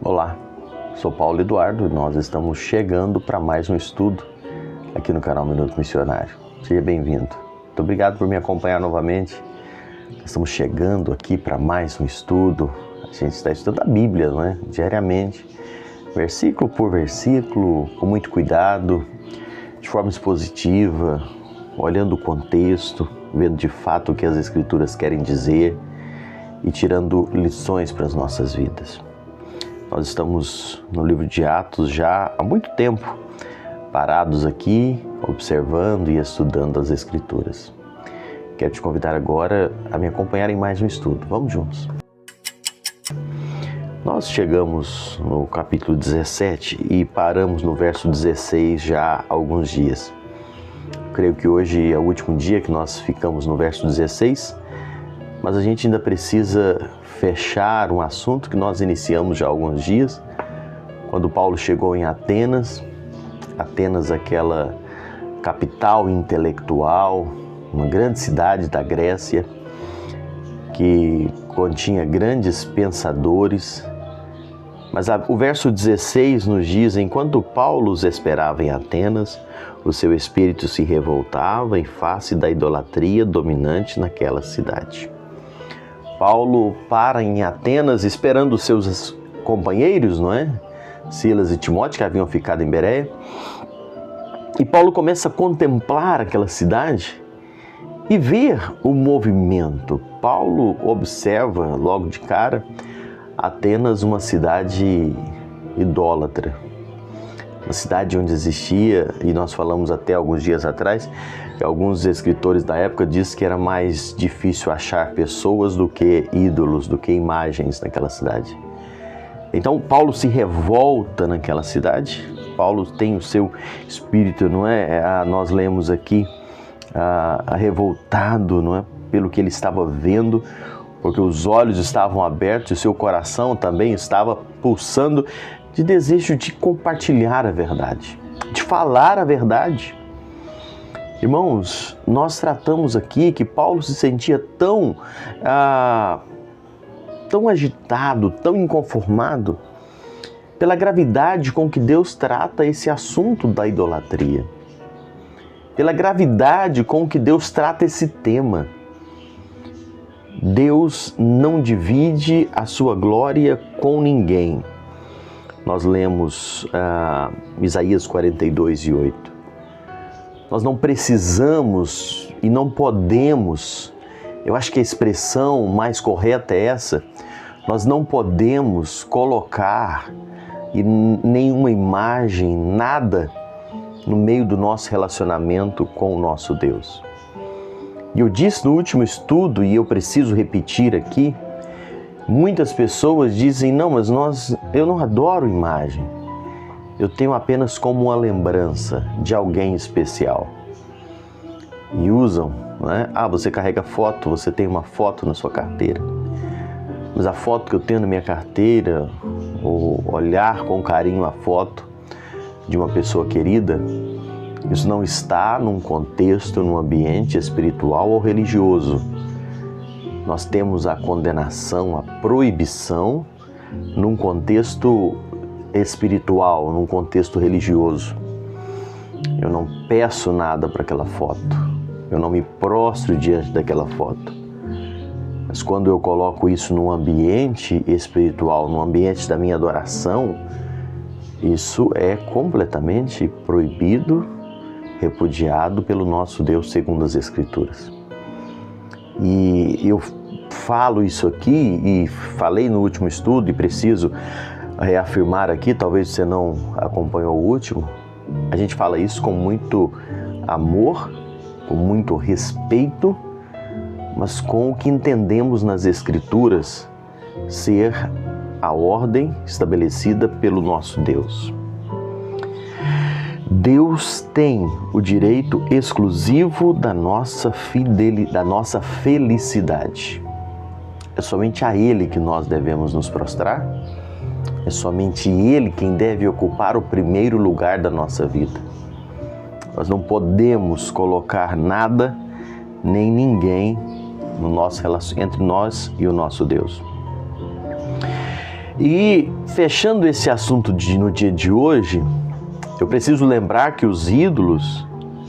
Olá, sou Paulo Eduardo e nós estamos chegando para mais um estudo aqui no canal Minuto Missionário. Seja bem-vindo. Muito obrigado por me acompanhar novamente. Estamos chegando aqui para mais um estudo. A gente está estudando a Bíblia, não é? Diariamente, versículo por versículo, com muito cuidado, de forma expositiva, olhando o contexto, vendo de fato o que as Escrituras querem dizer e tirando lições para as nossas vidas. Nós estamos no livro de Atos já há muito tempo, parados aqui, observando e estudando as Escrituras. Quero te convidar agora a me acompanhar em mais um estudo. Vamos juntos. Nós chegamos no capítulo 17 e paramos no verso 16 já há alguns dias. Creio que hoje é o último dia que nós ficamos no verso 16, mas a gente ainda precisa fechar um assunto que nós iniciamos já há alguns dias, quando Paulo chegou em Atenas, aquela capital intelectual, uma grande cidade da Grécia, que continha grandes pensadores. Mas o verso 16 nos diz: enquanto Paulo os esperava em Atenas, o seu espírito se revoltava em face da idolatria dominante naquela cidade. Paulo para em Atenas esperando os seus companheiros, não é? Silas e Timóteo, que haviam ficado em Bereia. E Paulo começa a contemplar aquela cidade e ver o movimento. Paulo observa logo de cara Atenas, uma cidade idólatra. Uma cidade onde existia, e nós falamos até alguns dias atrás, que alguns escritores da época dizem que era mais difícil achar pessoas do que ídolos, do que imagens naquela cidade. Então Paulo se revolta naquela cidade, Paulo tem o seu espírito, não é? Nós lemos aqui, revoltado, não é? Pelo que ele estava vendo, porque os olhos estavam abertos e o seu coração também estava pulsando de desejo de compartilhar a verdade, de falar a verdade. Irmãos, nós tratamos aqui que Paulo se sentia tão agitado, tão inconformado pela gravidade com que Deus trata esse assunto da idolatria, pela gravidade com que Deus trata esse tema. Deus não divide a sua glória com ninguém. Nós lemos Isaías 42:8. Nós não precisamos e não podemos, eu acho que a expressão mais correta é essa, nós não podemos colocar nenhuma imagem, nada no meio do nosso relacionamento com o nosso Deus. E eu disse no último estudo, e eu preciso repetir aqui, muitas pessoas dizem: não, mas eu não adoro imagem. Eu tenho apenas como uma lembrança de alguém especial. E usam, não é? Você carrega foto, você tem uma foto na sua carteira. Mas a foto que eu tenho na minha carteira, ou olhar com carinho a foto de uma pessoa querida, isso não está num contexto, num ambiente espiritual ou religioso. Nós temos a condenação, a proibição num contexto espiritual, num contexto religioso. Eu não peço nada para aquela foto, eu não me prostro diante daquela foto. Mas quando eu coloco isso num ambiente espiritual, num ambiente da minha adoração, isso é completamente proibido, repudiado pelo nosso Deus segundo as Escrituras. E eu falo isso aqui e falei no último estudo e preciso reafirmar aqui, talvez você não acompanhou o último, a gente fala isso com muito amor, com muito respeito, mas com o que entendemos nas Escrituras ser a ordem estabelecida pelo nosso Deus. Deus tem o direito exclusivo da nossa felicidade. É somente a Ele que nós devemos nos prostrar. É somente Ele quem deve ocupar o primeiro lugar da nossa vida. Nós não podemos colocar nada nem ninguém no nosso entre nós e o nosso Deus. E fechando esse assunto no dia de hoje, eu preciso lembrar que os ídolos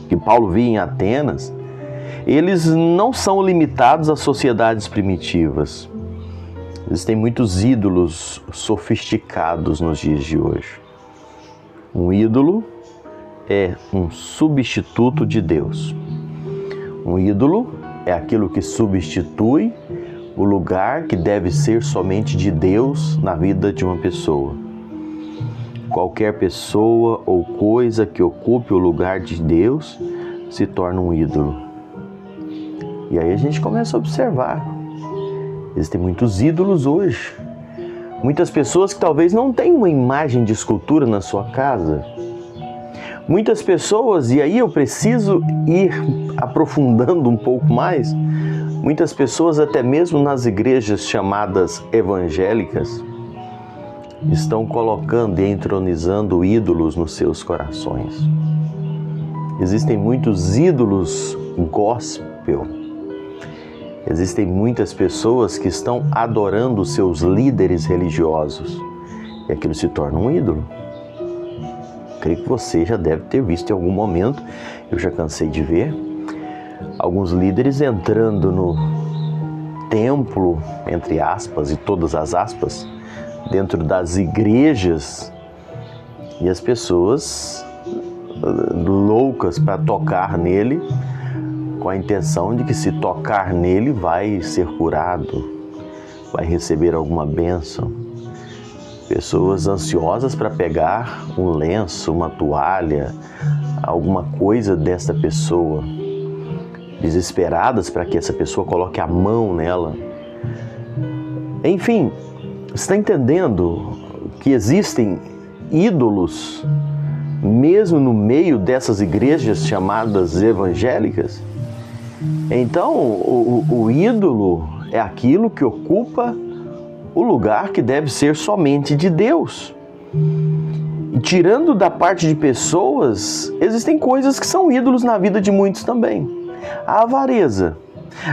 que Paulo via em Atenas, eles não são limitados às sociedades primitivas. Existem muitos ídolos sofisticados nos dias de hoje. Um ídolo é um substituto de Deus. Um ídolo é aquilo que substitui o lugar que deve ser somente de Deus na vida de uma pessoa. Qualquer pessoa ou coisa que ocupe o lugar de Deus se torna um ídolo. E aí a gente começa a observar. Existem muitos ídolos hoje. Muitas pessoas que talvez não tenham uma imagem de escultura na sua casa. Muitas pessoas, e aí eu preciso ir aprofundando um pouco mais, muitas pessoas até mesmo nas igrejas chamadas evangélicas estão colocando e entronizando ídolos nos seus corações. Existem muitos ídolos gospel. Existem muitas pessoas que estão adorando os seus líderes religiosos. E aquilo se torna um ídolo. Creio que você já deve ter visto em algum momento, eu já cansei de ver, alguns líderes entrando no templo, entre aspas e todas as aspas, dentro das igrejas, e as pessoas loucas para tocar nele, com a intenção de que se tocar nele vai ser curado, vai receber alguma bênção. Pessoas ansiosas para pegar um lenço, uma toalha, alguma coisa dessa pessoa, desesperadas para que essa pessoa coloque a mão nela. Enfim, você está entendendo que existem ídolos mesmo no meio dessas igrejas chamadas evangélicas? Então, o ídolo é aquilo que ocupa o lugar que deve ser somente de Deus. E tirando da parte de pessoas, existem coisas que são ídolos na vida de muitos também. A avareza.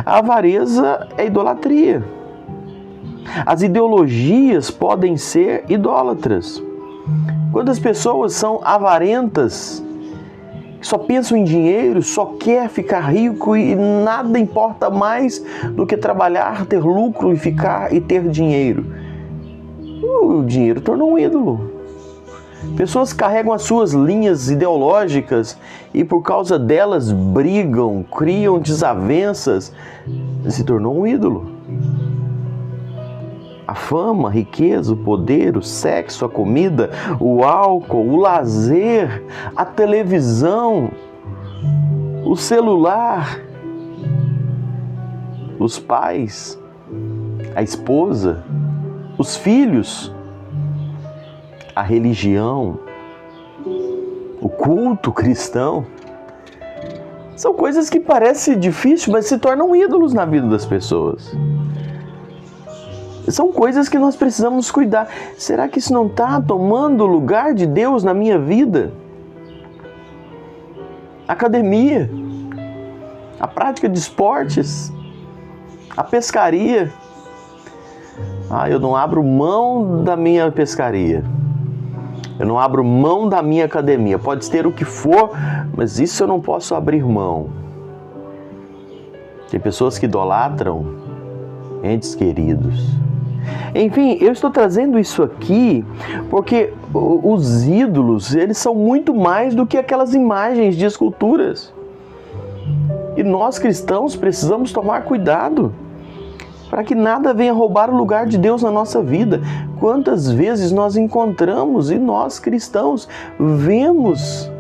A avareza é idolatria. As ideologias podem ser idólatras. Quantas pessoas são avarentas, só pensam em dinheiro, só quer ficar rico e nada importa mais do que trabalhar, ter lucro e ter dinheiro. O dinheiro tornou um ídolo. Pessoas carregam as suas linhas ideológicas e por causa delas brigam, criam desavenças, se tornou um ídolo. A fama, a riqueza, o poder, o sexo, a comida, o álcool, o lazer, a televisão, o celular, os pais, a esposa, os filhos, a religião, o culto cristão. São coisas que parecem difíceis, mas se tornam ídolos na vida das pessoas. São coisas que nós precisamos cuidar. Será que isso não está tomando o lugar de Deus na minha vida? Academia, a prática de esportes, a pescaria. Eu não abro mão da minha pescaria. Eu não abro mão da minha academia. Pode ter o que for, mas isso eu não posso abrir mão. Tem pessoas que idolatram entes queridos. Enfim, eu estou trazendo isso aqui porque os ídolos, eles são muito mais do que aquelas imagens de esculturas. E nós cristãos precisamos tomar cuidado para que nada venha roubar o lugar de Deus na nossa vida. Quantas vezes nós encontramos e nós cristãos vemos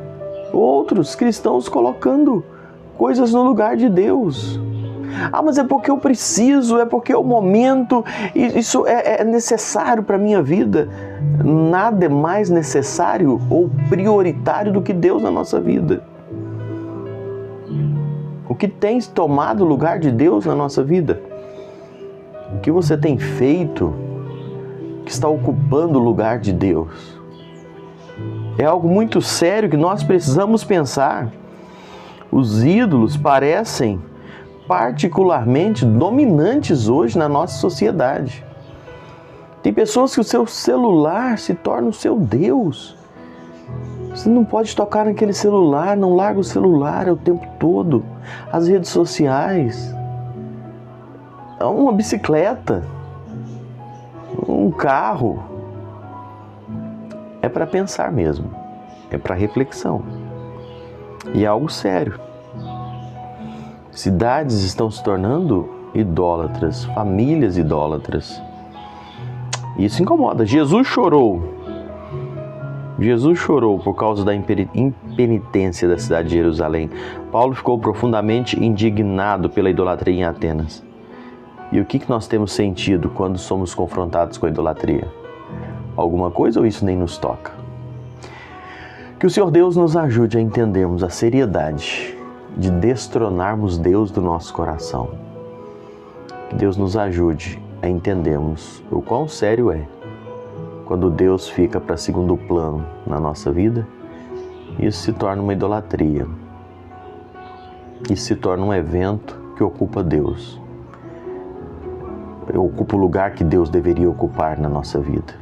outros cristãos colocando coisas no lugar de Deus. Mas é porque eu preciso, é porque é o momento, isso é necessário para a minha vida. Nada é mais necessário ou prioritário do que Deus na nossa vida. O que tem tomado o lugar de Deus na nossa vida? O que você tem feito que está ocupando o lugar de Deus? É algo muito sério que nós precisamos pensar. Os ídolos parecem particularmente dominantes hoje na nossa sociedade. Tem pessoas que o seu celular se torna o seu Deus. Você não pode tocar naquele celular, não larga o celular o tempo todo. As redes sociais, uma bicicleta, um carro. É para pensar mesmo, é para reflexão. E é algo sério. Cidades estão se tornando idólatras, famílias idólatras. Isso incomoda. Jesus chorou por causa da impenitência da cidade de Jerusalém. Paulo ficou profundamente indignado pela idolatria em Atenas. E o que nós temos sentido quando somos confrontados com a idolatria? Alguma coisa ou isso nem nos toca? Que o Senhor Deus nos ajude a entendermos a seriedade de destronarmos Deus do nosso coração. Que Deus nos ajude a entendermos o quão sério é quando Deus fica para segundo plano na nossa vida. Isso se torna uma idolatria. Isso se torna um evento que ocupa Deus. Ocupa o lugar que Deus deveria ocupar na nossa vida.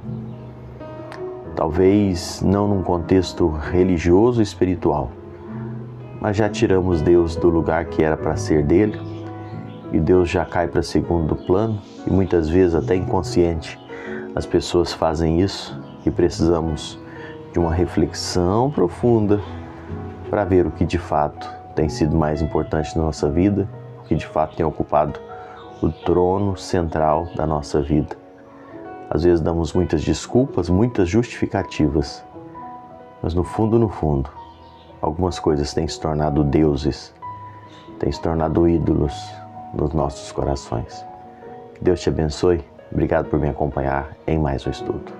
Talvez não num contexto religioso e espiritual, mas já tiramos Deus do lugar que era para ser dele, e Deus já cai para segundo plano, e muitas vezes até inconsciente as pessoas fazem isso, e precisamos de uma reflexão profunda para ver o que de fato tem sido mais importante na nossa vida, o que de fato tem ocupado o trono central da nossa vida. Às vezes damos muitas desculpas, muitas justificativas, mas no fundo, algumas coisas têm se tornado deuses, têm se tornado ídolos nos nossos corações. Que Deus te abençoe. Obrigado por me acompanhar em mais um estudo.